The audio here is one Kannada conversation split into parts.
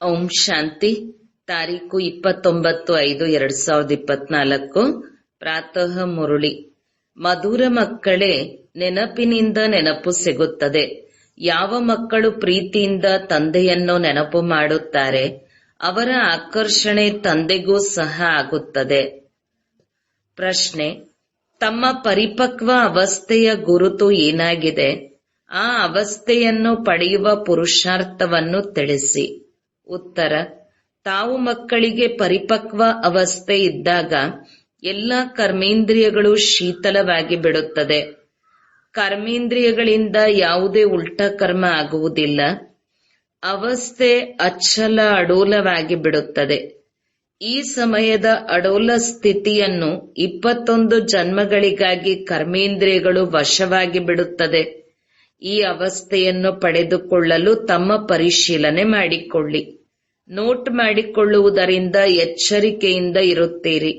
ಓಂ ಶಾಂತಿ. ತಾರೀಕು 29/5/2024. ಪ್ರಾತಃ ಮುರುಳಿ. ಮಧುರ ಮಕ್ಕಳೇ, ನೆನಪಿನಿಂದ ನೆನಪು ಸಿಗುತ್ತದೆ. ಯಾವ ಮಕ್ಕಳು ಪ್ರೀತಿಯಿಂದ ತಂದೆಯನ್ನು ನೆನಪು ಮಾಡುತ್ತಾರೆ ಅವರ ಆಕರ್ಷಣೆ ತಂದೆಗೂ ಸಹ ಆಗುತ್ತದೆ. ಪ್ರಶ್ನೆ: ತಮ್ಮ ಪರಿಪಕ್ವ ಅವಸ್ಥೆಯ ಗುರುತು ಏನಾಗಿದೆ? ಆ ಅವಸ್ಥೆಯನ್ನು ಪಡೆಯುವ ಪುರುಷಾರ್ಥವನ್ನು ತಿಳಿಸಿ. ಉತ್ತರ: ತಾವು ಮಕ್ಕಳಿಗೆ ಪರಿಪಕ್ವ ಅವಸ್ಥೆ ಇದ್ದಾಗ ಎಲ್ಲ ಕರ್ಮೇಂದ್ರಿಯಗಳು ಶೀತಲವಾಗಿ ಬಿಡುತ್ತದೆ. ಕರ್ಮೇಂದ್ರಿಯಗಳಿಂದ ಯಾವುದೇ ಉಲ್ಟಾ ಕರ್ಮ ಆಗುವುದಿಲ್ಲ. ಅವಸ್ಥೆ ಅಚಲ ಅಡೋಲವಾಗಿ ಬಿಡುತ್ತದೆ. ಈ ಸಮಯದ ಅಡೋಲ ಸ್ಥಿತಿಯನ್ನು 21 ಜನ್ಮಗಳಿಗಾಗಿ ಕರ್ಮೇಂದ್ರಿಯಗಳು ವಶವಾಗಿ ಬಿಡುತ್ತದೆ. ಈ ಅವಸ್ಥೆಯನ್ನು ಪಡೆದುಕೊಳ್ಳಲು ತಮ್ಮ ಪರಿಶೀಲನೆ ಮಾಡಿಕೊಳ್ಳಿ. ನೋಟ್ ಮಾಡಿಕೊಳ್ಳುವುದರಿಂದ ಎಚ್ಚರಿಕೆಯಿಂದ ಇರುತ್ತೀರಿ.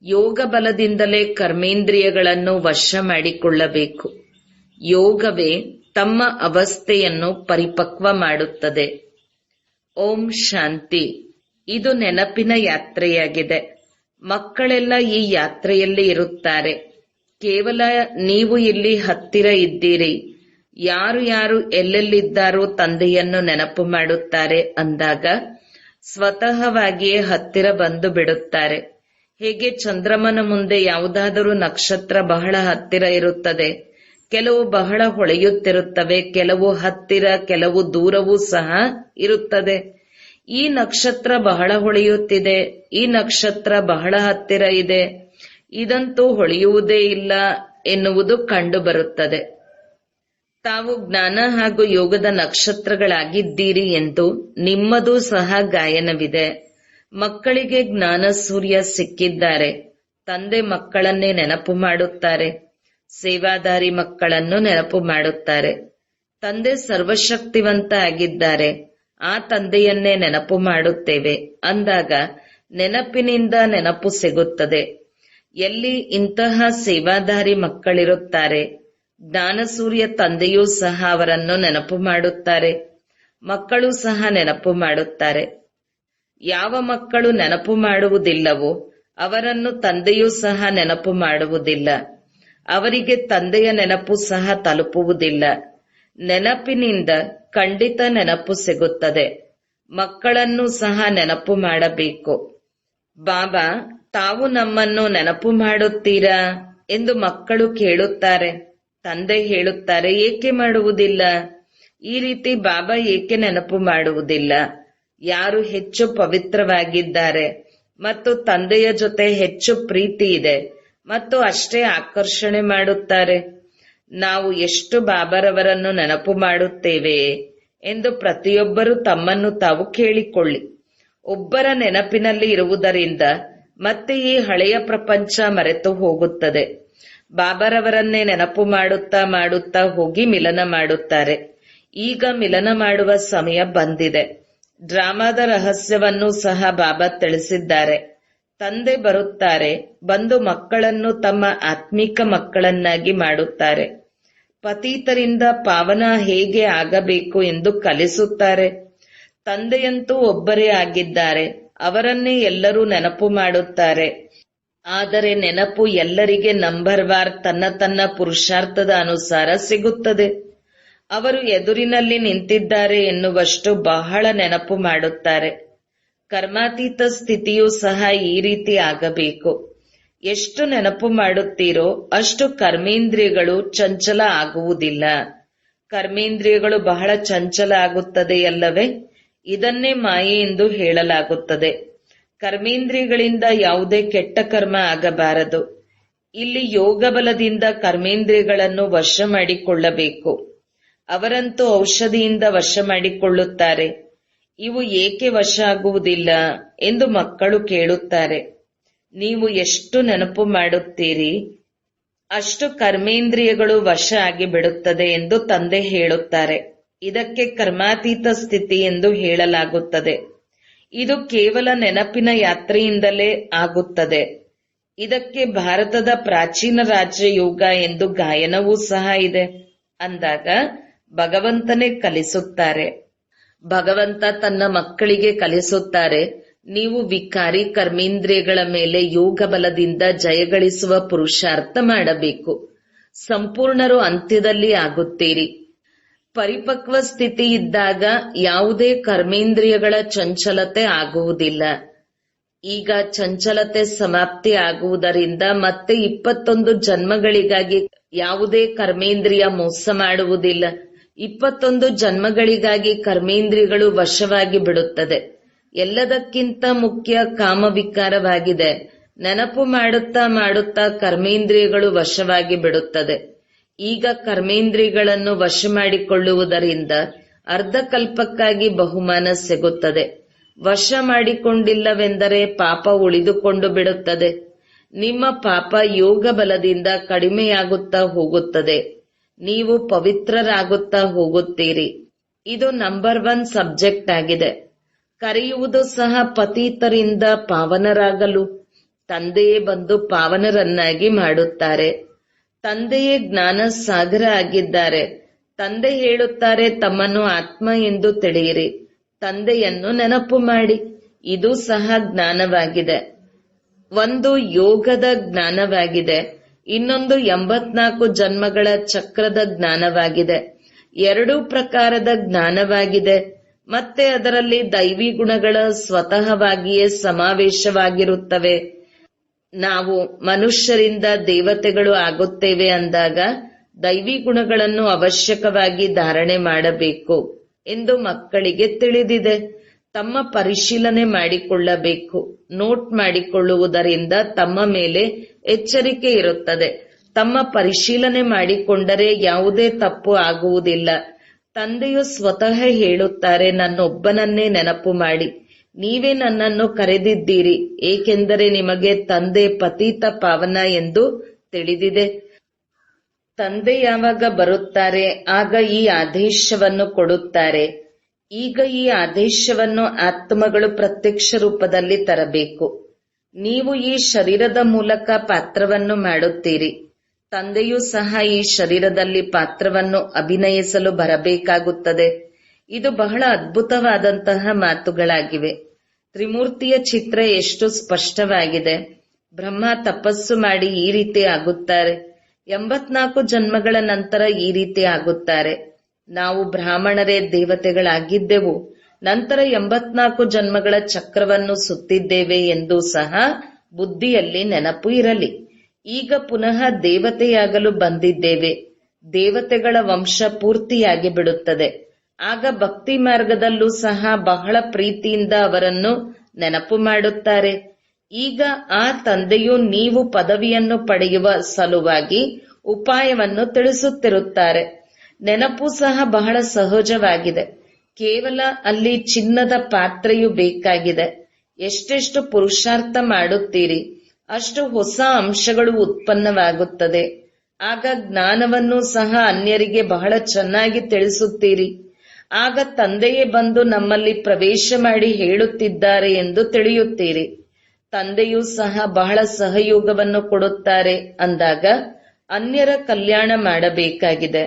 ಯೋಗ ಬಲದಿಂದಲೇ ಕರ್ಮೇಂದ್ರಿಯಗಳನ್ನು ವಶ ಮಾಡಿಕೊಳ್ಳಬೇಕು. ಯೋಗವೇ ತಮ್ಮ ಅವಸ್ಥೆಯನ್ನು ಪರಿಪಕ್ವ ಮಾಡುತ್ತದೆ. ಓಂ ಶಾಂತಿ. ಇದು ನೆನಪಿನ ಯಾತ್ರೆಯಾಗಿದೆ. ಮಕ್ಕಳೆಲ್ಲ ಈ ಯಾತ್ರೆಯಲ್ಲಿ ಇರುತ್ತಾರೆ. ಕೇವಲ ನೀವು ಇಲ್ಲಿ ಹತ್ತಿರ ಇದ್ದೀರಿ. ಯಾರು ಯಾರು ಎಲ್ಲೆಲ್ಲಿದ್ದಾರೋ ತಂದೆಯನ್ನು ನೆನಪು ಮಾಡುತ್ತಾರೆ ಅಂದಾಗ ಸ್ವತಃವಾಗಿಯೇ ಹತ್ತಿರ ಬಂದು ಬಿಡುತ್ತಾರೆ. ಹೇಗೆ ಚಂದ್ರಮನ ಮುಂದೆ ಯಾವುದಾದರೂ ನಕ್ಷತ್ರ ಬಹಳ ಹತ್ತಿರ ಇರುತ್ತದೆ. ಕೆಲವು ಬಹಳ ಹೊಳೆಯುತ್ತಿರುತ್ತವೆ, ಕೆಲವು ಹತ್ತಿರ, ಕೆಲವು ದೂರವೂ ಸಹ ಇರುತ್ತದೆ. ಈ ನಕ್ಷತ್ರ ಬಹಳ ಹೊಳೆಯುತ್ತಿದೆ, ಈ ನಕ್ಷತ್ರ ಬಹಳ ಹತ್ತಿರ ಇದೆ, ಇದಂತೂ ಹೊಳೆಯುವುದೇ ಇಲ್ಲ ಎನ್ನುವುದು ಕಂಡು ಬರುತ್ತದೆ. ತಾವು ಜ್ಞಾನ ಹಾಗೂ ಯೋಗದ ನಕ್ಷತ್ರಗಳಾಗಿದ್ದೀರಿ ಎಂದು ನಿಮ್ಮದೂ ಸಹ ಗಾಯನವಿದೆ. ಮಕ್ಕಳಿಗೆ ಜ್ಞಾನ ಸೂರ್ಯ ಸಿಕ್ಕಿದ್ದಾರೆ. ತಂದೆ ಮಕ್ಕಳನ್ನೇ ನೆನಪು ಮಾಡುತ್ತಾರೆ. ಸೇವಾದಾರಿ ಮಕ್ಕಳನ್ನು ನೆನಪು ಮಾಡುತ್ತಾರೆ. ತಂದೆ ಸರ್ವಶಕ್ತಿವಂತ ಆಗಿದ್ದಾರೆ. ಆ ತಂದೆಯನ್ನೇ ನೆನಪು ಮಾಡುತ್ತೇವೆ ಅಂದಾಗ ನೆನಪಿನಿಂದ ನೆನಪು ಸಿಗುತ್ತದೆ. ಎಲ್ಲಿ ಇಂತಹ ಸೇವಾದಾರಿ ಮಕ್ಕಳಿರುತ್ತಾರೆ, ಜ್ಞಾನಸೂರ್ಯ ತಂದೆಯೂ ಸಹ ಅವರನ್ನು ನೆನಪು ಮಾಡುತ್ತಾರೆ. ಮಕ್ಕಳು ಸಹ ನೆನಪು ಮಾಡುತ್ತಾರೆ. ಯಾವ ಮಕ್ಕಳು ನೆನಪು ಮಾಡುವುದಿಲ್ಲವೋ ಅವರನ್ನು ತಂದೆಯೂ ಸಹ ನೆನಪು ಮಾಡುವುದಿಲ್ಲ. ಅವರಿಗೆ ತಂದೆಯ ನೆನಪು ಸಹ ತಲುಪುವುದಿಲ್ಲ. ನೆನಪಿನಿಂದ ಖಂಡಿತ ನೆನಪು ಸಿಗುತ್ತದೆ. ಮಕ್ಕಳನ್ನು ಸಹ ನೆನಪು ಮಾಡಬೇಕು. ಬಾಬಾ, ತಾವು ನಮ್ಮನ್ನು ನೆನಪು ಮಾಡುತ್ತೀರಾ ಎಂದು ಮಕ್ಕಳು ಕೇಳುತ್ತಾರೆ. ತಂದೆ ಹೇಳುತ್ತಾರೆ, ಏಕೆ ಮಾಡುವುದಿಲ್ಲ? ಈ ರೀತಿ ಬಾಬಾ ಏಕೆ ನೆನಪು ಮಾಡುವುದಿಲ್ಲ? ಯಾರು ಹೆಚ್ಚು ಪವಿತ್ರವಾಗಿದ್ದಾರೆ ಮತ್ತು ತಂದೆಯ ಜೊತೆ ಹೆಚ್ಚು ಪ್ರೀತಿ ಇದೆ ಮತ್ತು ಅಷ್ಟೇ ಆಕರ್ಷಣೆ ಮಾಡುತ್ತಾರೆ. ನಾವು ಎಷ್ಟು ಬಾಬಾರವರನ್ನು ನೆನಪು ಮಾಡುತ್ತೇವೆ ಎಂದು ಪ್ರತಿಯೊಬ್ಬರೂ ತಮ್ಮನ್ನು ತಾವು ಕೇಳಿಕೊಳ್ಳಿ. ಒಬ್ಬರ ನೆನಪಿನಲ್ಲಿ ಇರುವುದರಿಂದ ಮತ್ತೆ ಈ ಹಳೆಯ ಪ್ರಪಂಚ ಮರೆತು ಹೋಗುತ್ತದೆ. ಬಾಬಾರವರನ್ನೇ ನೆನಪು ಮಾಡುತ್ತಾ ಮಾಡುತ್ತಾ ಹೋಗಿ ಮಿಲನ ಮಾಡುತ್ತಾರೆ. ಈಗ ಮಿಲನ ಮಾಡುವ ಸಮಯ ಬಂದಿದೆ. ಡ್ರಾಮಾದ ರಹಸ್ಯವನ್ನು ಸಹ ಬಾಬಾ ತಿಳಿಸಿದ್ದಾರೆ. ತಂದೆ ಬರುತ್ತಾರೆ, ಬಂದು ಮಕ್ಕಳನ್ನು ತಮ್ಮ ಆತ್ಮಿಕ ಮಕ್ಕಳನ್ನಾಗಿ ಮಾಡುತ್ತಾರೆ. ಪತೀತರಿಂದ ಪಾವನ ಹೇಗೆ ಆಗಬೇಕು ಎಂದು ಕಲಿಸುತ್ತಾರೆ. ತಂದೆಯಂತೂ ಒಬ್ಬರೇ ಆಗಿದ್ದಾರೆ. ಅವರನ್ನೇ ಎಲ್ಲರೂ ನೆನಪು ಮಾಡುತ್ತಾರೆ. ಆದರೆ ನೆನಪು ಎಲ್ಲರಿಗೆ ನಂಬರ್ವಾರ್ ತನ್ನ ತನ್ನ ಪುರುಷಾರ್ಥದ ಅನುಸಾರ ಸಿಗುತ್ತದೆ. ಅವರು ಎದುರಿನಲ್ಲಿ ನಿಂತಿದ್ದಾರೆ ಎನ್ನುವಷ್ಟು ಬಹಳ ನೆನಪು ಮಾಡುತ್ತಾರೆ. ಕರ್ಮಾತೀತ ಸ್ಥಿತಿಯೂ ಸಹ ಈ ರೀತಿ ಆಗಬೇಕು. ಎಷ್ಟು ನೆನಪು ಮಾಡುತ್ತೀರೋ ಅಷ್ಟು ಕರ್ಮೇಂದ್ರಿಯಗಳು ಚಂಚಲ ಆಗುವುದಿಲ್ಲ. ಕರ್ಮೇಂದ್ರಿಯಗಳು ಬಹಳ ಚಂಚಲ ಆಗುತ್ತದೆಯಲ್ಲವೇ? ಇದನ್ನೇ ಮಾಯೆ ಎಂದು ಹೇಳಲಾಗುತ್ತದೆ. ಕರ್ಮೇಂದ್ರಿಯಗಳಿಂದ ಯಾವುದೇ ಕೆಟ್ಟ ಕರ್ಮ ಆಗಬಾರದು. ಇಲ್ಲಿ ಯೋಗ ಬಲದಿಂದ ಕರ್ಮೇಂದ್ರಿಯಗಳನ್ನು ವಶ ಮಾಡಿಕೊಳ್ಳಬೇಕು. ಅವರಂತೂ ಔಷಧಿಯಿಂದ ವಶ ಮಾಡಿಕೊಳ್ಳುತ್ತಾರೆ. ಇವು ಏಕೆ ವಶ ಆಗುವುದಿಲ್ಲ ಎಂದು ಮಕ್ಕಳು ಕೇಳುತ್ತಾರೆ. ನೀವು ಎಷ್ಟು ನೆನಪು ಮಾಡುತ್ತೀರಿ ಅಷ್ಟು ಕರ್ಮೇಂದ್ರಿಯಗಳು ವಶ ಆಗಿ ಬಿಡುತ್ತದೆ ಎಂದು ತಂದೆ ಹೇಳುತ್ತಾರೆ. ಇದಕ್ಕೆ ಕರ್ಮಾತೀತ ಸ್ಥಿತಿ ಎಂದು ಹೇಳಲಾಗುತ್ತದೆ. ಇದು ಕೇವಲ ನೆನಪಿನ ಯಾತ್ರೆಯಿಂದಲೇ ಆಗುತ್ತದೆ. ಇದಕ್ಕೆ ಭಾರತದ ಪ್ರಾಚೀನ ರಾಜ್ಯ ಯೋಗ ಎಂದು ಗಾಯನವೂ ಸಹ ಇದೆ ಅಂದಾಗ ಭಗವಂತನೇ ಕಲಿಸುತ್ತಾರೆ. ಭಗವಂತ ತನ್ನ ಮಕ್ಕಳಿಗೆ ಕಲಿಸುತ್ತಾರೆ, ನೀವು ವಿಕಾರಿ ಕರ್ಮೇಂದ್ರಿಯಗಳ ಮೇಲೆ ಯೋಗ ಬಲದಿಂದ ಜಯಗಳಿಸುವ ಪುರುಷಾರ್ಥ ಮಾಡಬೇಕು. ಸಂಪೂರ್ಣರು ಅಂತ್ಯದಲ್ಲಿ ಆಗುತ್ತೀರಿ. ಪರಿಪಕ್ವ ಸ್ಥಿತಿ ಇದ್ದಾಗ ಯಾವುದೇ ಕರ್ಮೇಂದ್ರಿಯಗಳ ಚಂಚಲತೆ ಆಗುವುದಿಲ್ಲ. ಈಗ ಚಂಚಲತೆ ಸಮಾಪ್ತಿ ಆಗುವುದರಿಂದ ಮತ್ತೆ 21 ಜನ್ಮಗಳಿಗಾಗಿ ಯಾವುದೇ ಕರ್ಮೇಂದ್ರಿಯ ಮೋಸ ಮಾಡುವುದಿಲ್ಲ. 21 ಜನ್ಮಗಳಿಗಾಗಿ ಕರ್ಮೇಂದ್ರಿಯಗಳು ವಶವಾಗಿ ಬಿಡುತ್ತದೆ. ಎಲ್ಲದಕ್ಕಿಂತ ಮುಖ್ಯ ಕಾಮವಿಕಾರವಾಗಿದೆ. ನೆನಪು ಮಾಡುತ್ತಾ ಮಾಡುತ್ತಾ ಕರ್ಮೇಂದ್ರಿಯಗಳು ವಶವಾಗಿ ಬಿಡುತ್ತದೆ. ಈಗ ಕರ್ಮೇಂದ್ರಿಯಗಳನ್ನು ವಶ ಮಾಡಿಕೊಳ್ಳುವುದರಿಂದ ಅರ್ಧಕಲ್ಪಕ್ಕಾಗಿ ಬಹುಮಾನ ಸಿಗುತ್ತದೆ. ವಶ ಮಾಡಿಕೊಂಡಿಲ್ಲವೆಂದರೆ ಪಾಪ ಉಳಿದುಕೊಂಡು ಬಿಡುತ್ತದೆ. ನಿಮ್ಮ ಪಾಪ ಯೋಗ ಬಲದಿಂದ ಕಡಿಮೆಯಾಗುತ್ತಾ ಹೋಗುತ್ತದೆ. ನೀವು ಪವಿತ್ರರಾಗುತ್ತಾ ಹೋಗುತ್ತೀರಿ. ಇದು ನಂಬರ್ 1 ಸಬ್ಜೆಕ್ಟ್ ಆಗಿದೆ. ಕರೆಯುವುದು ಸಹ ಪತೀತರಿಂದ ಪಾವನರಾಗಲು. ತಂದೆಯೇ ಬಂದು ಪಾವನರನ್ನಾಗಿ ಮಾಡುತ್ತಾರೆ. ತಂದೆಯೇ ಜ್ಞಾನ ಸಾಗರ ಆಗಿದ್ದಾರೆ. ತಂದೆ ಹೇಳುತ್ತಾರೆ, ತಮ್ಮನ್ನು ಆತ್ಮ ಎಂದು ತಿಳಿಯಿರಿ. ತಂದೆಯನ್ನು ನೆನಪು ಮಾಡಿ. ಇದು ಸಹ ಜ್ಞಾನವಾಗಿದೆ. ಒಂದು ಯೋಗದ ಜ್ಞಾನವಾಗಿದೆ, ಇನ್ನೊಂದು 84 ಜನ್ಮಗಳ ಚಕ್ರದ ಜ್ಞಾನವಾಗಿದೆ. 2 ಪ್ರಕಾರದ ಜ್ಞಾನವಾಗಿದೆ. ಮತ್ತೆ ಅದರಲ್ಲಿ ದೈವಿ ಗುಣಗಳ ಸ್ವತಃವಾಗಿಯೇ ಸಮಾವೇಶವಾಗಿರುತ್ತವೆ. ನಾವು ಮನುಷ್ಯರಿಂದ ದೇವತೆಗಳು ಆಗುತ್ತೇವೆ ಅಂದಾಗ ದೈವಿ ಗುಣಗಳನ್ನು ಅವಶ್ಯಕವಾಗಿ ಧಾರಣೆ ಮಾಡಬೇಕು ಎಂದು ಮಕ್ಕಳಿಗೆ ತಿಳಿದಿದೆ. ತಮ್ಮ ಪರಿಶೀಲನೆ ಮಾಡಿಕೊಳ್ಳಬೇಕು. ನೋಟ್ ಮಾಡಿಕೊಳ್ಳುವುದರಿಂದ ತಮ್ಮ ಮೇಲೆ ಎಚ್ಚರಿಕೆ ಇರುತ್ತದೆ. ತಮ್ಮ ಪರಿಶೀಲನೆ ಮಾಡಿಕೊಂಡರೆ ಯಾವುದೇ ತಪ್ಪು ಆಗುವುದಿಲ್ಲ. ತಂದೆಯು ಸ್ವತಃ ಹೇಳುತ್ತಾರೆ, ನನ್ನೊಬ್ಬನನ್ನೇ ನೆನಪು ಮಾಡಿ. ನೀವೇ ನನ್ನನ್ನು ಕರೆದಿದ್ದೀರಿ, ಏಕೆಂದರೆ ನಿಮಗೆ ತಂದೆ ಪತೀತ ಪಾವನ ಎಂದು ತಿಳಿದಿದೆ. ತಂದೆ ಯಾವಾಗ ಬರುತ್ತಾರೆ ಆಗ ಈ ಆದೇಶವನ್ನು ಕೊಡುತ್ತಾರೆ. ಈಗ ಈ ಆದೇಶವನ್ನು ಆತ್ಮಗಳು ಪ್ರತ್ಯಕ್ಷ ರೂಪದಲ್ಲಿ ತರಬೇಕು. ನೀವು ಈ ಶರೀರದ ಮೂಲಕ ಪಾತ್ರವನ್ನು ಮಾಡುತ್ತೀರಿ. ತಂದೆಯೂ ಸಹ ಈ ಶರೀರದಲ್ಲಿ ಪಾತ್ರವನ್ನು ಅಭಿನಯಿಸಲು ಬರಬೇಕಾಗುತ್ತದೆ. ಇದು ಬಹಳ ಅದ್ಭುತವಾದಂತಹ ಮಾತುಗಳಾಗಿವೆ. ತ್ರಿಮೂರ್ತಿಯ ಚಿತ್ರ ಎಷ್ಟು ಸ್ಪಷ್ಟವಾಗಿದೆ. ಬ್ರಹ್ಮ ತಪಸ್ಸು ಮಾಡಿ ಈ ರೀತಿ ಆಗುತ್ತಾರೆ. 84 ಜನ್ಮಗಳ ನಂತರ ಈ ರೀತಿ ಆಗುತ್ತಾರೆ. ನಾವು ಬ್ರಾಹ್ಮಣರೇ ದೇವತೆಗಳಾಗಿದ್ದೆವು, ನಂತರ 84 ಜನ್ಮಗಳ ಚಕ್ರವನ್ನು ಸುತ್ತಿದ್ದೇವೆ ಎಂದು ಸಹ ಬುದ್ಧಿಯಲ್ಲಿ ನೆನಪು ಇರಲಿ. ಈಗ ಪುನಃ ದೇವತೆಯಾಗಲು ಬಂದಿದ್ದೇವೆ. ದೇವತೆಗಳ ವಂಶ ಪೂರ್ತಿಯಾಗಿ ಬಿಡುತ್ತದೆ. ಆಗ ಭಕ್ತಿ ಮಾರ್ಗದಲ್ಲೂ ಸಹ ಬಹಳ ಪ್ರೀತಿಯಿಂದ ಅವರನ್ನು ನೆನಪು ಮಾಡುತ್ತಾರೆ. ಈಗ ಆ ತಂದೆಯು ನೀವು ಪದವಿಯನ್ನು ಪಡೆಯುವ ಸಲುವಾಗಿ ಉಪಾಯವನ್ನು ತಿಳಿಸುತ್ತಿರುತ್ತಾರೆ. ನೆನಪು ಸಹ ಬಹಳ ಸಹಜವಾಗಿದೆ. ಕೇವಲ ಅಲ್ಲಿ ಚಿನ್ನದ ಪಾತ್ರೆಯು ಬೇಕಾಗಿದೆ. ಎಷ್ಟೆಷ್ಟು ಪುರುಷಾರ್ಥ ಮಾಡುತ್ತೀರಿ ಅಷ್ಟು ಹೊಸ ಅಂಶಗಳು ಉತ್ಪನ್ನವಾಗುತ್ತದೆ. ಆಗ ಜ್ಞಾನವನ್ನು ಸಹ ಅನ್ಯರಿಗೆ ಬಹಳ ಚೆನ್ನಾಗಿ ತಿಳಿಸುತ್ತೀರಿ. ಆಗ ತಂದೆಯೇ ಬಂದು ನಮ್ಮಲ್ಲಿ ಪ್ರವೇಶ ಮಾಡಿ ಹೇಳುತ್ತಿದ್ದಾರೆ ಎಂದು ತಿಳಿಯುತ್ತೀರಿ. ತಂದೆಯೂ ಸಹ ಬಹಳ ಸಹಯೋಗವನ್ನು ಕೊಡುತ್ತಾರೆ ಅಂದಾಗ ಅನ್ಯರ ಕಲ್ಯಾಣ ಮಾಡಬೇಕಾಗಿದೆ.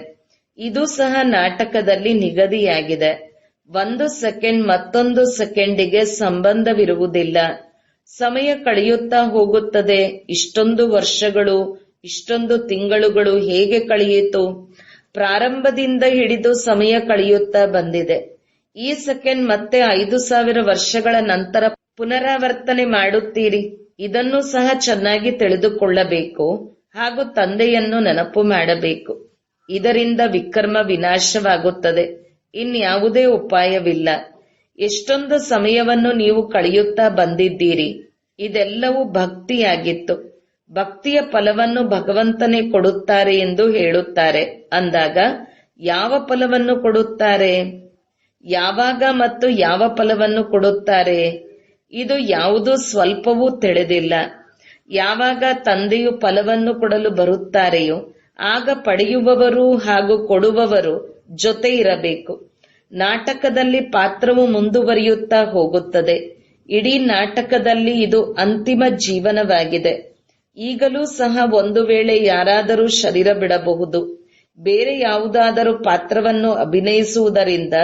ಇದು ಸಹ ನಾಟಕದಲ್ಲಿ ನಿಗದಿಯಾಗಿದೆ. 1 ಸೆಕೆಂಡ್ ಮತ್ತೊಂದು ಸೆಕೆಂಡಿಗೆ ಸಂಬಂಧವಿರುವುದಿಲ್ಲ. ಸಮಯ ಕಳೆಯುತ್ತಾ ಹೋಗುತ್ತದೆ. ಇಷ್ಟೊಂದು ವರ್ಷಗಳು, ಇಷ್ಟೊಂದು ತಿಂಗಳುಗಳು ಹೇಗೆ ಕಳೆಯಿತು? ಪ್ರಾರಂಭದಿಂದ ಹಿಡಿದು ಸಮಯ ಕಳೆಯುತ್ತಾ ಬಂದಿದೆ. ಈ ಸೆಕೆಂಡ್ ಮತ್ತೆ 5000 ವರ್ಷಗಳ ನಂತರ ಪುನರಾವರ್ತನೆ ಮಾಡುತ್ತೀರಿ. ಇದನ್ನು ಸಹ ಚೆನ್ನಾಗಿ ತಿಳಿದುಕೊಳ್ಳಬೇಕು ಹಾಗೂ ತಂದೆಯನ್ನು ನೆನಪು ಮಾಡಬೇಕು. ಇದರಿಂದ ವಿಕರ್ಮ ವಿನಾಶವಾಗುತ್ತದೆ. ಇನ್ಯಾವುದೇ ಉಪಾಯವಿಲ್ಲ. ಎಷ್ಟೊಂದು ಸಮಯವನ್ನು ನೀವು ಕಳೆಯುತ್ತಾ ಬಂದಿದ್ದೀರಿ. ಇದೆಲ್ಲವೂ ಭಕ್ತಿಯಾಗಿತ್ತು. ಭಕ್ತಿಯ ಫಲವನ್ನು ಭಗವಂತನೇ ಕೊಡುತ್ತಾರೆ ಎಂದು ಹೇಳುತ್ತಾರೆ ಅಂದಾಗ ಯಾವ ಫಲವನ್ನು ಕೊಡುತ್ತಾರೆ, ಯಾವಾಗ ಮತ್ತು ಯಾವ ಫಲವನ್ನು ಕೊಡುತ್ತಾರೆ, ಇದು ಯಾವುದೂ ಸ್ವಲ್ಪವೂ ತಿಳಿದಿಲ್ಲ. ಯಾವಾಗ ತಂದೆಯು ಫಲವನ್ನು ಕೊಡಲು ಬರುತ್ತಾರೆಯೋ ಆಗ ಪಡೆಯುವವರು ಹಾಗೂ ಕೊಡುವವರು ಜೊತೆ ಇರಬೇಕು. ನಾಟಕದಲ್ಲಿ ಪಾತ್ರವು ಮುಂದುವರಿಯುತ್ತಾ ಹೋಗುತ್ತದೆ. ಇಡೀ ನಾಟಕದಲ್ಲಿ ಇದು ಅಂತಿಮ ಜೀವನವಾಗಿದೆ. ಈಗಲೂ ಸಹ ಒಂದು ವೇಳೆ ಯಾರಾದರೂ ಶರೀರ ಬಿಡಬಹುದು. ಬೇರೆ ಯಾವುದಾದರೂ ಪಾತ್ರವನ್ನು ಅಭಿನಯಿಸುವುದರಿಂದ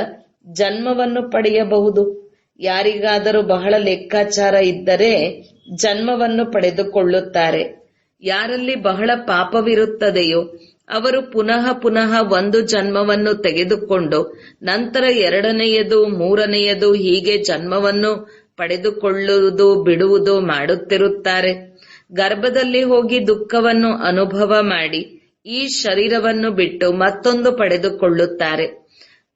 ಜನ್ಮವನ್ನು ಪಡೆಯಬಹುದು. ಯಾರಿಗಾದರೂ ಬಹಳ ಲೆಕ್ಕಾಚಾರ ಇದ್ದರೆ ಜನ್ಮವನ್ನು ಪಡೆದುಕೊಳ್ಳುತ್ತಾರೆ. ಯಾರಲ್ಲಿ ಬಹಳ ಪಾಪವಿರುತ್ತದೆಯೋ ಅವರು ಪುನಃ ಪುನಃ ಒಂದು ಜನ್ಮವನ್ನು ತೆಗೆದುಕೊಂಡು ನಂತರ ಎರಡನೆಯದು, ಮೂರನೆಯದು ಹೀಗೆ ಜನ್ಮವನ್ನು ಪಡೆದುಕೊಳ್ಳುವುದು ಬಿಡುವುದು ಮಾಡುತ್ತಿರುತ್ತಾರೆ. ಗರ್ಭದಲ್ಲಿ ಹೋಗಿ ದುಃಖವನ್ನು ಅನುಭವ ಮಾಡಿ ಈ ಶರೀರವನ್ನು ಬಿಟ್ಟು ಮತ್ತೊಂದು ಪಡೆದುಕೊಳ್ಳುತ್ತಾರೆ.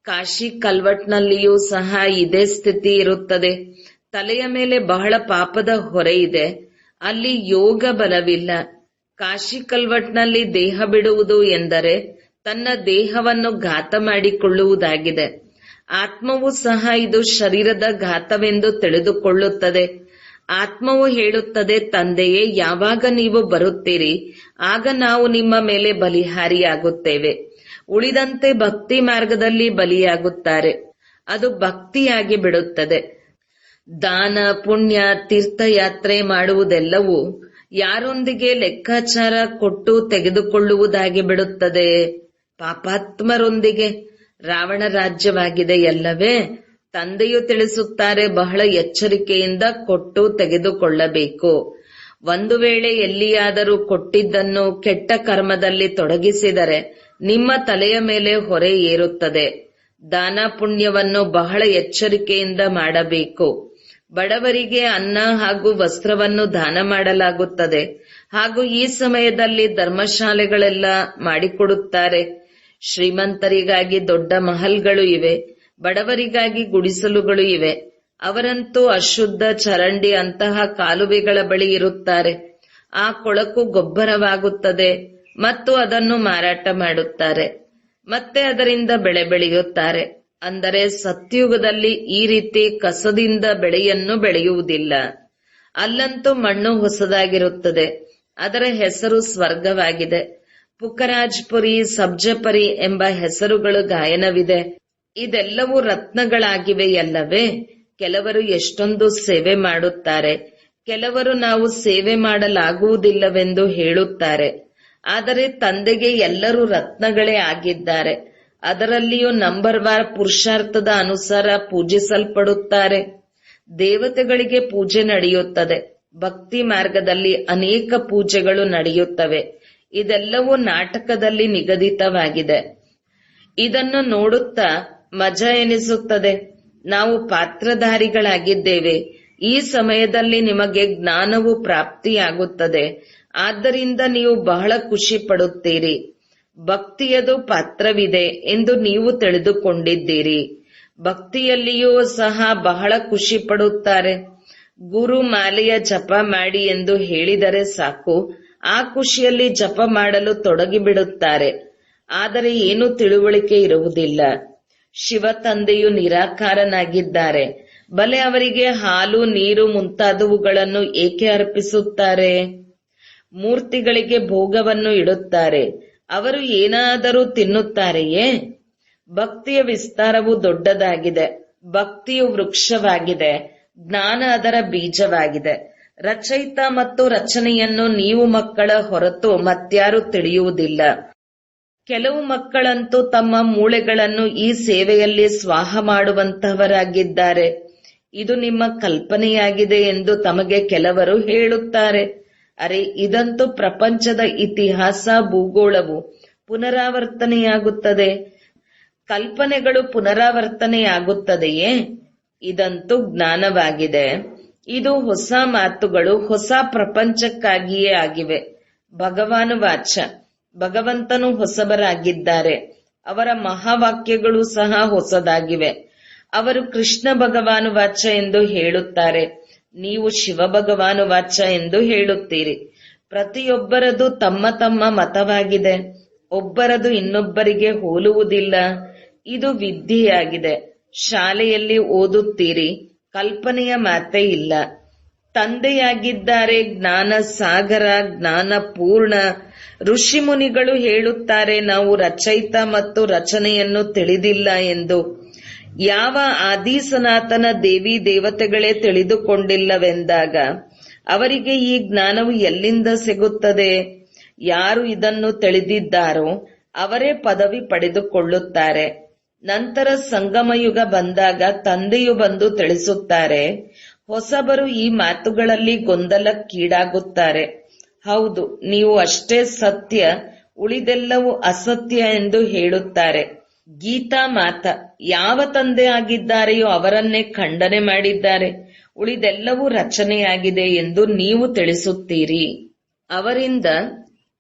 ಕಾಶಿ ಕಲ್ವಟ್ನಲ್ಲಿಯೂ ಸಹ ಇದೇ ಸ್ಥಿತಿ ಇರುತ್ತದೆ. ತಲೆಯ ಮೇಲೆ ಬಹಳ ಪಾಪದ ಹೊರೆ ಇದೆ. ಅಲ್ಲಿ ಯೋಗ ಬಲವಿಲ್ಲ. ಕಾಶಿ ಕಲ್ವಟ್ನಲ್ಲಿ ದೇಹ ಬಿಡುವುದು ಎಂದರೆ ತನ್ನ ದೇಹವನ್ನು ಘಾತ ಮಾಡಿಕೊಳ್ಳುವುದಾಗಿದೆ. ಆತ್ಮವು ಸಹ ಇದು ಶರೀರದ ಘಾತವೆಂದು ತಿಳಿದುಕೊಳ್ಳುತ್ತದೆ. ಆತ್ಮವು ಹೇಳುತ್ತದೆ, ತಂದೆಯೇ, ಯಾವಾಗ ನೀವು ಬರುತ್ತೀರಿ ಆಗ ನಾವು ನಿಮ್ಮ ಮೇಲೆ ಬಲಿಹಾರಿಯಾಗುತ್ತೇವೆ. ಉಳಿದಂತೆ ಭಕ್ತಿ ಮಾರ್ಗದಲ್ಲಿ ಬಲಿಯಾಗುತ್ತಾರೆ. ಅದು ಭಕ್ತಿಯಾಗಿ ಬಿಡುತ್ತದೆ. ದಾನ, ಪುಣ್ಯ, ತೀರ್ಥಯಾತ್ರೆ ಮಾಡುವುದೆಲ್ಲವೂ ಯಾರೊಂದಿಗೆ ಲೆಕ್ಕಾಚಾರ ಕೊಟ್ಟು ತೆಗೆದುಕೊಳ್ಳುವುದಾಗಿ ಬಿಡುತ್ತದೆ? ಪಾಪಾತ್ಮರೊಂದಿಗೆ. ರಾವಣ ರಾಜ್ಯವಾಗಿದೆ ಎಲ್ಲವೇ? ತಂದೆಯು ತಿಳಿಸುತ್ತಾರೆ, ಬಹಳ ಎಚ್ಚರಿಕೆಯಿಂದ ಕೊಟ್ಟು ತೆಗೆದುಕೊಳ್ಳಬೇಕು. ಒಂದು ವೇಳೆ ಎಲ್ಲಿಯಾದರೂ ಕೊಟ್ಟಿದ್ದನ್ನು ಕೆಟ್ಟ ಕರ್ಮದಲ್ಲಿ ತೊಡಗಿಸಿದರೆ ನಿಮ್ಮ ತಲೆಯ ಮೇಲೆ ಹೊರೆ ಏರುತ್ತದೆ. ದಾನ ಪುಣ್ಯವನ್ನು ಬಹಳ ಎಚ್ಚರಿಕೆಯಿಂದ ಮಾಡಬೇಕು. ಬಡವರಿಗೆ ಅನ್ನ ಹಾಗೂ ವಸ್ತ್ರವನ್ನು ದಾನ ಮಾಡಲಾಗುತ್ತದೆ. ಹಾಗೂ ಈ ಸಮಯದಲ್ಲಿ ಧರ್ಮಶಾಲೆಗಳೆಲ್ಲ ಮಾಡಿಕೊಡುತ್ತಾರೆ. ಶ್ರೀಮಂತರಿಗಾಗಿ ದೊಡ್ಡ ಮಹಲ್ಗಳು ಇವೆ, ಬಡವರಿಗಾಗಿ ಗುಡಿಸಲುಗಳು ಇವೆ. ಅವರಂತೂ ಅಶುದ್ಧ ಚರಂಡಿ ಅಂತಹ ಕಾಲುವೆಗಳ ಬಳಿ ಇರುತ್ತಾರೆ. ಆ ಕೊಳಕು ಗೊಬ್ಬರವಾಗುತ್ತದೆ ಮತ್ತು ಅದನ್ನು ಮಾರಾಟ ಮಾಡುತ್ತಾರೆ. ಮತ್ತೆ ಅದರಿಂದ ಬೆಳೆ ಬೆಳೆಯುತ್ತಾರೆ. ಅಂದರೆ ಸತ್ಯುಗದಲ್ಲಿ ಈ ರೀತಿ ಕಸದಿಂದ ಬೆಳೆಯನ್ನು ಬೆಳೆಯುವುದಿಲ್ಲ. ಅಲ್ಲಂತೂ ಮಣ್ಣು ಹೊಸದಾಗಿರುತ್ತದೆ. ಅದರ ಹೆಸರು ಸ್ವರ್ಗವಾಗಿದೆ. ಪುಕರಾಜ್ಪುರಿ, ಸಬ್ಜಪರಿ ಎಂಬ ಹೆಸರುಗಳು ಗಾಯನವಿದೆ. ಇದೆಲ್ಲವೂ ರತ್ನಗಳಾಗಿವೆಯಲ್ಲವೇ? ಕೆಲವರು ಎಷ್ಟೊಂದು ಸೇವೆ ಮಾಡುತ್ತಾರೆ. ಕೆಲವರು ನಾವು ಸೇವೆ ಮಾಡಲಾಗುವುದಿಲ್ಲವೆಂದು ಹೇಳುತ್ತಾರೆ. ಆದರೆ ತಂದೆಗೆ ಎಲ್ಲರೂ ರತ್ನಗಳೇ ಆಗಿದ್ದಾರೆ. ಅದರಲ್ಲಿಯೂ ನಂಬರ್ ವಾರ್ ಪುರುಷಾರ್ಥದ ಅನುಸಾರ ಪೂಜಿಸಲ್ಪಡುತ್ತಾರೆ. ದೇವತೆಗಳಿಗೆ ಪೂಜೆ ನಡೆಯುತ್ತದೆ. ಭಕ್ತಿ ಮಾರ್ಗದಲ್ಲಿ ಅನೇಕ ಪೂಜೆಗಳು ನಡೆಯುತ್ತವೆ. ಇದೆಲ್ಲವೂ ನಾಟಕದಲ್ಲಿ ನಿಗದಿತವಾಗಿದೆ. ಇದನ್ನು ನೋಡುತ್ತಾ ಮಜಾ ಎನಿಸುತ್ತದೆ. ನಾವು ಪಾತ್ರಧಾರಿಗಳಾಗಿದ್ದೇವೆ. ಈ ಸಮಯದಲ್ಲಿ ನಿಮಗೆ ಜ್ಞಾನವು ಪ್ರಾಪ್ತಿಯಾಗುತ್ತದೆ. ಆದ್ದರಿಂದ ನೀವು ಬಹಳ ಖುಷಿ ಪಡುತ್ತೀರಿ. ಭಕ್ತಿಯದು ಪಾತ್ರವಿದೆ ಎಂದು ನೀವು ತಿಳಿದುಕೊಂಡಿದ್ದೀರಿ. ಭಕ್ತಿಯಲ್ಲಿಯೂ ಸಹ ಬಹಳ ಖುಷಿ ಪಡುತ್ತಾರೆ. ಗುರು ಮಾಲೆಯ ಜಪ ಮಾಡಿ ಎಂದು ಹೇಳಿದರೆ ಸಾಕು, ಆ ಖುಷಿಯಲ್ಲಿ ಜಪ ಮಾಡಲು ತೊಡಗಿಬಿಡುತ್ತಾರೆ. ಆದರೆ ಏನೂ ತಿಳುವಳಿಕೆ ಇರುವುದಿಲ್ಲ. ಶಿವ ತಂದೆಯು ನಿರಾಕಾರನಾಗಿದ್ದಾರೆ. ಬಲೆ ಅವರಿಗೆ ಹಾಲು, ನೀರು ಮುಂತಾದವುಗಳನ್ನು ಏಕೆ ಅರ್ಪಿಸುತ್ತಾರೆ? ಮೂರ್ತಿಗಳಿಗೆ ಭೋಗವನ್ನು ಇಡುತ್ತಾರೆ. ಅವರು ಏನಾದರೂ ತಿನ್ನುತ್ತಾರೆಯೇ? ಭಕ್ತಿಯ ವಿಸ್ತಾರವು ದೊಡ್ಡದಾಗಿದೆ. ಭಕ್ತಿಯು ವೃಕ್ಷವಾಗಿದೆ. ಜ್ಞಾನ ಅದರ ಬೀಜವಾಗಿದೆ. ರಚಯಿತ ಮತ್ತು ರಚನೆಯನ್ನು ನೀವು ಮಕ್ಕಳ ಹೊರತು ಮತ್ಯಾರೂ ತಿಳಿಯುವುದಿಲ್ಲ. ಕೆಲವು ಮಕ್ಕಳಂತೂ ತಮ್ಮ ಮೂಳೆಗಳನ್ನು ಈ ಸೇವೆಯಲ್ಲಿ ಸ್ವಾಹ ಮಾಡುವಂತಹವರಾಗಿದ್ದಾರೆ. ಇದು ನಿಮ್ಮ ಕಲ್ಪನೆಯಾಗಿದೆ ಎಂದು ತಮಗೆ ಕೆಲವರು ಹೇಳುತ್ತಾರೆ. ಅರೆ, ಇದಂತೂ ಪ್ರಪಂಚದ ಇತಿಹಾಸ, ಭೂಗೋಳವು ಪುನರಾವರ್ತನೆಯಾಗುತ್ತದೆ. ಕಲ್ಪನೆಗಳು ಪುನರಾವರ್ತನೆಯಾಗುತ್ತದೆಯೇ? ಇದಂತೂ ಜ್ಞಾನವಾಗಿದೆ. ಇದು ಹೊಸ ಮಾತುಗಳು ಹೊಸ ಪ್ರಪಂಚಕ್ಕಾಗಿಯೇ ಆಗಿವೆ. ಭಗವಾನ್ ವಾಚ, ಭಗವಂತನು ಹೊಸಬರಾಗಿದ್ದಾರೆ. ಅವರ ಮಹಾವಾಕ್ಯಗಳು ಸಹ ಹೊಸದಾಗಿವೆ. ಅವರು ಕೃಷ್ಣ ಭಗವಾನ್ ವಾಚ ಎಂದು ಹೇಳುತ್ತಾರೆ. ನೀವು ಶಿವ ಭಗವಾನ್ ವಾಚ ಎಂದು ಹೇಳುತ್ತೀರಿ. ಪ್ರತಿಯೊಬ್ಬರದು ತಮ್ಮ ತಮ್ಮ ಮತವಾಗಿದೆ. ಒಬ್ಬರದು ಇನ್ನೊಬ್ಬರಿಗೆ ಹೋಲುವುದಿಲ್ಲ. ಇದು ವಿದ್ಯೆಯಾಗಿದೆ. ಶಾಲೆಯಲ್ಲಿ ಓದುತ್ತೀರಿ, ಕಲ್ಪನೆಯ ಮಾತೇ ಇಲ್ಲ. ತಂದೆಯಾಗಿದ್ದಾರೆ ಜ್ಞಾನ ಸಾಗರ, ಜ್ಞಾನ ಪೂರ್ಣ. ಋಷಿ ಮುನಿಗಳು ಹೇಳುತ್ತಾರೆ, ನಾವು ರಚಯಿತ ಮತ್ತು ರಚನೆಯನ್ನು ತಿಳಿದಿಲ್ಲ ಎಂದು. ಯಾವ ಆದಿ ಸನಾತನ ದೇವಿ ದೇವತೆಗಳೇ ತಿಳಿದುಕೊಂಡಿಲ್ಲವೆಂದಾಗ ಅವರಿಗೆ ಈ ಜ್ಞಾನವು ಎಲ್ಲಿಂದ ಸಿಗುತ್ತದೆ? ಯಾರು ಇದನ್ನು ತಿಳಿದಿದ್ದಾರೋ ಅವರೇ ಪದವಿ ಪಡೆದುಕೊಳ್ಳುತ್ತಾರೆ. ನಂತರ ಸಂಗಮಯುಗ ಬಂದಾಗ ತಂದೆಯು ಬಂದು ತಿಳಿಸುತ್ತಾರೆ. ಹೊಸಬರು ಈ ಮಾತುಗಳಲ್ಲಿ ಗೊಂದಲಕ್ಕೀಡಾಗುತ್ತಾರೆ. ಹೌದು, ನೀವು ಅಷ್ಟೇ ಸತ್ಯ, ಉಳಿದೆಲ್ಲವೂ ಅಸತ್ಯ ಎಂದು ಹೇಳುತ್ತಾರೆ. ಗೀತಾ ಮಾತಾ ಯಾವ ತಂದೆ ಆಗಿದ್ದಾರೆಯೋ ಅವರನ್ನೇ ಖಂಡನೆ ಮಾಡಿದ್ದಾರೆ. ಉಳಿದೆಲ್ಲವೂ ರಚನೆಯಾಗಿದೆ ಎಂದು ನೀವು ತಿಳಿಸುತ್ತೀರಿ. ಅವರಿಂದ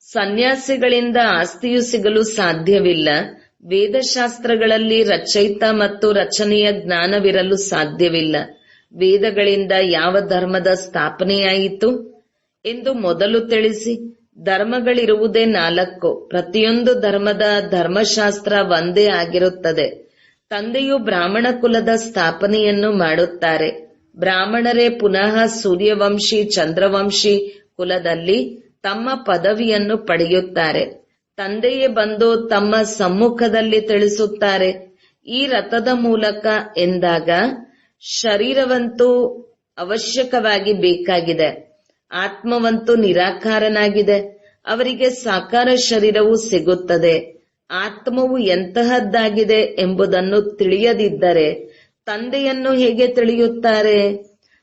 ಸನ್ಯಾಸಿಗಳಿಂದ ಆಸ್ತಿಯು ಸಿಗಲು ಸಾಧ್ಯವಿಲ್ಲ. ವೇದಶಾಸ್ತ್ರಗಳಲ್ಲಿ ರಚಯಿತ ಮತ್ತು ರಚನೆಯ ಜ್ಞಾನವಿರಲು ಸಾಧ್ಯವಿಲ್ಲ. ವೇದಗಳಿಂದ ಯಾವ ಧರ್ಮದ ಸ್ಥಾಪನೆಯಾಯಿತು ಎಂದು ಮೊದಲು ತಿಳಿಸಿ. ಧರ್ಮಗಳಿರುವುದೇ 4. ಪ್ರತಿಯೊಂದು ಧರ್ಮದ ಧರ್ಮಶಾಸ್ತ್ರ ಒಂದೇ ಆಗಿರುತ್ತದೆ. ತಂದೆಯು ಬ್ರಾಹ್ಮಣ ಕುಲದ ಸ್ಥಾಪನೆಯನ್ನು ಮಾಡುತ್ತಾರೆ. ಬ್ರಾಹ್ಮಣರೇ ಪುನಃ ಸೂರ್ಯವಂಶಿ ಚಂದ್ರವಂಶಿ ಕುಲದಲ್ಲಿ ತಮ್ಮ ಪದವಿಯನ್ನು ಪಡೆಯುತ್ತಾರೆ. ತಂದೆಯೇ ಬಂದು ತಮ್ಮ ಸಮ್ಮುಖದಲ್ಲಿ ತಿಳಿಸುತ್ತಾರೆ, ಈ ರಥದ ಮೂಲಕ ಎಂದಾಗ ಶರೀರವಂತೂ ಅವಶ್ಯಕವಾಗಿ ಬೇಕಾಗಿದೆ. ಆತ್ಮವಂತೂ ನಿರಾಕಾರನಾಗಿದೆ. ಅವರಿಗೆ ಸಾಕಾರ ಶರೀರವು ಸಿಗುತ್ತದೆ. ಆತ್ಮವು ಎಂತಹದ್ದಾಗಿದೆ ಎಂಬುದನ್ನು ತಿಳಿಯದಿದ್ದರೆ ತಂದೆಯನ್ನು ಹೇಗೆ ತಿಳಿಯುತ್ತಾರೆ?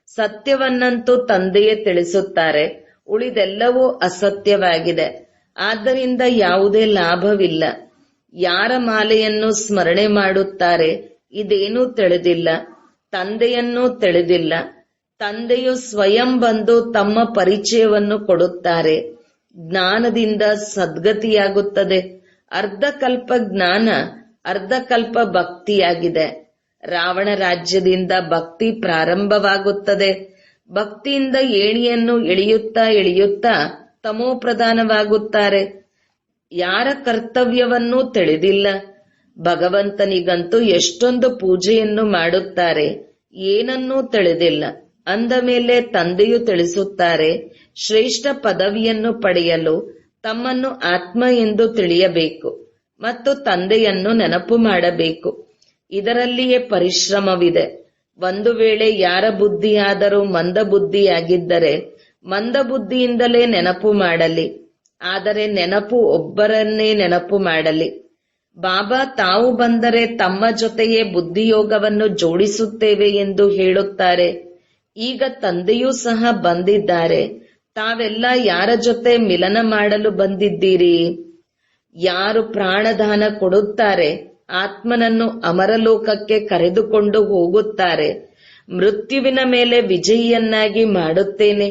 ಸತ್ಯವನ್ನಂತೂ ತಂದೆಯೇ ತಿಳಿಸುತ್ತಾರೆ. ಉಳಿದೆಲ್ಲವೂ ಅಸತ್ಯವಾಗಿದೆ. ಆದ್ದರಿಂದ ಯಾವುದೇ ಲಾಭವಿಲ್ಲ. ಯಾರ ಮಾಲೆಯನ್ನು ಸ್ಮರಣೆ ಮಾಡುತ್ತಾರೆ ಇದೇನೂ ತಿಳಿದಿಲ್ಲ, ತಂದೆಯನ್ನೂ ತಿಳಿದಿಲ್ಲ. ತಂದೆಯು ಸ್ವಯಂ ಬಂದು ತಮ್ಮ ಪರಿಚಯವನ್ನು ಕೊಡುತ್ತಾರೆ. ಜ್ಞಾನದಿಂದ ಸದ್ಗತಿಯಾಗುತ್ತದೆ. ಅರ್ಧಕಲ್ಪ ಜ್ಞಾನ, ಅರ್ಧಕಲ್ಪ ಭಕ್ತಿಯಾಗಿದೆ. ರಾವಣ ರಾಜ್ಯದಿಂದ ಭಕ್ತಿ ಪ್ರಾರಂಭವಾಗುತ್ತದೆ. ಭಕ್ತಿಯಿಂದ ಏಣಿಯನ್ನು ಇಳಿಯುತ್ತಾ ಇಳಿಯುತ್ತಾ ತಮೋಪ್ರಧಾನವಾಗುತ್ತಾರೆ. ಯಾರ ಕರ್ತವ್ಯವನ್ನೂ ತಿಳಿದಿಲ್ಲ. ಭಗವಂತನಿಗಂತೂ ಎಷ್ಟೊಂದು ಪೂಜೆಯನ್ನು ಮಾಡುತ್ತಾರೆ, ಏನನ್ನೂ ತಿಳಿದಿಲ್ಲ. ಅಂದ ಮೇಲೆ ತಂದೆಯು ತಿಳಿಸುತ್ತಾರೆ, ಶ್ರೇಷ್ಠ ಪದವಿಯನ್ನು ಪಡೆಯಲು ತಮ್ಮನ್ನು ಆತ್ಮ ಎಂದು ತಿಳಿಯಬೇಕು ಮತ್ತು ತಂದೆಯನ್ನು ನೆನಪು ಮಾಡಬೇಕು. ಇದರಲ್ಲಿಯೇ ಪರಿಶ್ರಮವಿದೆ. ಒಂದು ವೇಳೆ ಯಾರ ಬುದ್ಧಿಯಾದರೂ ಮಂದಬುದ್ಧಿಯಾಗಿದ್ದರೆ ಮಂದಬುದ್ಧಿಯಿಂದಲೇ ನೆನಪು ಮಾಡಲಿ. ಆದರೆ ನೆನಪು ಒಬ್ಬರನ್ನೇ ನೆನಪು ಮಾಡಲಿ. ಬಾಬಾ ತಾವು ಬಂದರೆ ತಮ್ಮ ಜೊತೆಯೇ ಬುದ್ಧಿಯೋಗವನ್ನು ಜೋಡಿಸುತ್ತೇವೆ ಎಂದು ಹೇಳುತ್ತಾರೆ. ಈಗ ತಂದೆಯೂ ಸಹ ಬಂದಿದ್ದಾರೆ. ತಾವೆಲ್ಲ ಯಾರ ಜೊತೆ ಮಿಲನ ಮಾಡಲು ಬಂದಿದ್ದೀರಿ? ಯಾರು ಪ್ರಾಣದಾನ ಕೊಡುತ್ತಾರೆ, ಆತ್ಮನನ್ನು ಅಮರಲೋಕಕ್ಕೆ ಕರೆದುಕೊಂಡು ಹೋಗುತ್ತಾರೆ. ಮೃತ್ಯುವಿನ ಮೇಲೆ ವಿಜಯಿಯನ್ನಾಗಿ ಮಾಡುತ್ತೇನೆ,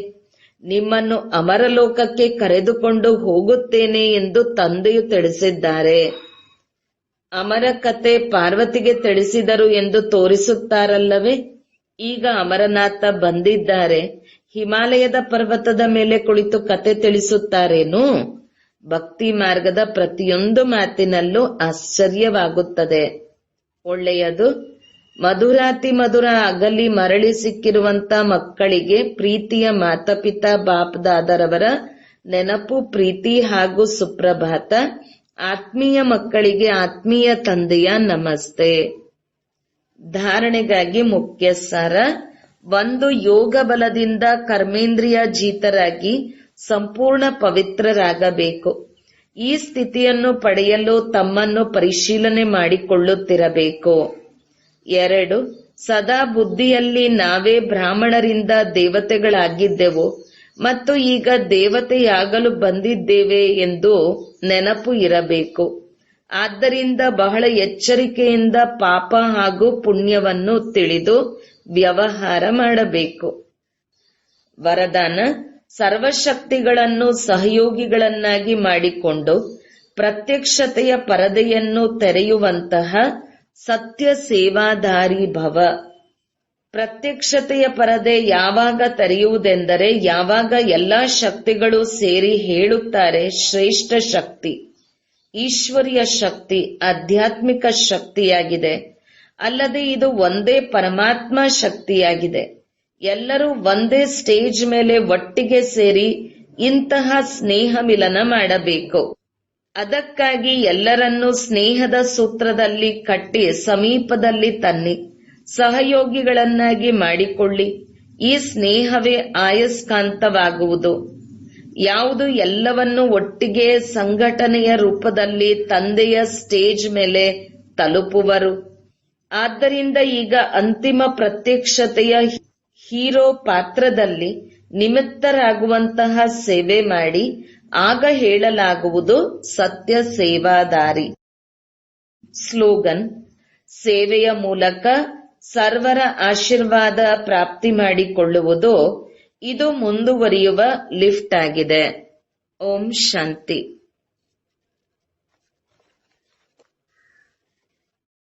ನಿಮ್ಮನ್ನು ಅಮರಲೋಕಕ್ಕೆ ಕರೆದುಕೊಂಡು ಹೋಗುತ್ತೇನೆ ಎಂದು ತಂದೆಯು ತಿಳಿಸಿದ್ದಾರೆ. ಅಮರ ಕತೆ ಪಾರ್ವತಿಗೆ ತಿಳಿಸಿದರು ಎಂದು ತೋರಿಸುತ್ತಾರಲ್ಲವೇ? ಈಗ ಅಮರನಾಥ ಬಂದಿದ್ದಾರೆ. ಹಿಮಾಲಯದ ಪರ್ವತದ ಮೇಲೆ ಕುಳಿತು ಕತೆ ತಿಳಿಸುತ್ತಾರೇನು? ಭಕ್ತಿ ಮಾರ್ಗದ ಪ್ರತಿಯೊಂದು ಮಾತಿನಲ್ಲೂ ಆಶ್ಚರ್ಯವಾಗುತ್ತದೆ. ಒಳ್ಳೆಯದು. ಮಧುರಾತಿ ಮಧುರ ಅಗಲಿ ಮರಳಿ ಸಿಕ್ಕಿರುವಂತ ಮಕ್ಕಳಿಗೆ ಪ್ರೀತಿಯ ಮಾತಾಪಿತಾ ಬಾಪ್ದಾದರವರ ನೆನಪು, ಪ್ರೀತಿ ಹಾಗೂ ಸುಪ್ರಭಾತ. ಆತ್ಮೀಯ ಮಕ್ಕಳಿಗೆ ಆತ್ಮೀಯ ತಂದೆಯ ನಮಸ್ತೆ. ಧಾರಣೆಗಾಗಿ ಮುಖ್ಯ ಸಾರ. 1. ಯೋಗ ಬಲದಿಂದ ಕರ್ಮೇಂದ್ರಿಯ ಜೀತರಾಗಿ ಸಂಪೂರ್ಣ ಪವಿತ್ರರಾಗಬೇಕು. ಈ ಸ್ಥಿತಿಯನ್ನು ಪಡೆಯಲು ತಮ್ಮನ್ನು ಪರಿಶೀಲನೆ ಮಾಡಿಕೊಳ್ಳುತ್ತಿರಬೇಕು. 2. ಸದಾ ಬುದ್ಧಿಯಲ್ಲಿ ನಾವೇ ಬ್ರಾಹ್ಮಣರಿಂದ ದೇವತೆಗಳಾಗಿದ್ದೆವು ಮತ್ತು ಈಗ ದೇವತೆಯಾಗಲು ಬಂದಿದ್ದೇವೆ ಎಂದು ನೆನಪು ಇರಬೇಕು. ಆದ್ದರಿಂದ ಬಹಳ ಎಚ್ಚರಿಕೆಯಿಂದ ಪಾಪ ಹಾಗೂ ಪುಣ್ಯವನ್ನು ತಿಳಿದು ವ್ಯವಹಾರ ಮಾಡಬೇಕು. ವರದಾನ. ಸರ್ವಶಕ್ತಿಗಳನ್ನು ಸಹಯೋಗಿಗಳನ್ನಾಗಿ ಮಾಡಿಕೊಂಡು ಪ್ರತ್ಯಕ್ಷತೆಯ ಪರದೆಯನ್ನು ತೆರೆಯುವಂತಹ ಸತ್ಯ ಸೇವಾಧಾರಿ ಭವ. ಪ್ರತ್ಯಕ್ಷತೆಯ ಪರದೆ ಯಾವಾಗ ತೆರೆಯುವುದೆಂದರೆ ಯಾವಾಗ ಎಲ್ಲಾ ಶಕ್ತಿಗಳು ಸೇರಿ ಹೇಳುತ್ತಾರೆ ಶ್ರೇಷ್ಠ ಶಕ್ತಿ, ಈಶ್ವರಿಯ ಶಕ್ತಿ, ಆಧ್ಯಾತ್ಮಿಕ ಶಕ್ತಿಯಾಗಿದೆ. ಅಲ್ಲದೆ ಇದು ಒಂದೇ ಪರಮಾತ್ಮ ಶಕ್ತಿಯಾಗಿದೆ. ಎಲ್ಲರೂ ಒಂದೇ ಸ್ಟೇಜ್ ಮೇಲೆ ಒಟ್ಟಿಗೆ ಸೇರಿ ಇಂತಹ ಸ್ನೇಹ ಮಿಲನ ಮಾಡಬೇಕು. ಅದಕ್ಕಾಗಿ ಎಲ್ಲರನ್ನೂ ಸ್ನೇಹದ ಸೂತ್ರದಲ್ಲಿ ಕಟ್ಟಿ ಸಮೀಪದಲ್ಲಿ ತನ್ನಿ, ಸಹಯೋಗಿಗಳನ್ನಾಗಿ ಮಾಡಿಕೊಳ್ಳಿ. ಈ ಸ್ನೇಹವೇ ಆಯಸ್ಕಾಂತವಾಗುವುದು. ಯಾವುದು ಎಲ್ಲವನ್ನು ಒಟ್ಟಿಗೆ ಸಂಘಟನೆಯ ರೂಪದಲ್ಲಿ ತಂದೆಯ ಸ್ಟೇಜ್ ಮೇಲೆ ತಲುಪುವರು. ಆದ್ದರಿಂದ ಈಗ ಅಂತಿಮ ಪ್ರತ್ಯಕ್ಷತೆಯ ಹೀರೋ ಪಾತ್ರದಲ್ಲಿ ನಿಮಿತ್ತರಾಗುವಂತಹ ಸೇವೆ ಮಾಡಿ. ಆಗ ಹೇಳಲಾಗುವುದು ಸತ್ಯ ಸೇವಾದಾರಿ. ಸ್ಲೋಗನ್: ಸೇವೆಯ ಮೂಲಕ ಸರ್ವರ ಆಶೀರ್ವಾದ ಪ್ರಾಪ್ತಿ ಮಾಡಿಕೊಳ್ಳುವುದು ಇದು ಮುಂದುವರಿಯುವ ಲಿಫ್ಟ್ ಆಗಿದೆ. ಓಂ ಶಾಂತಿ.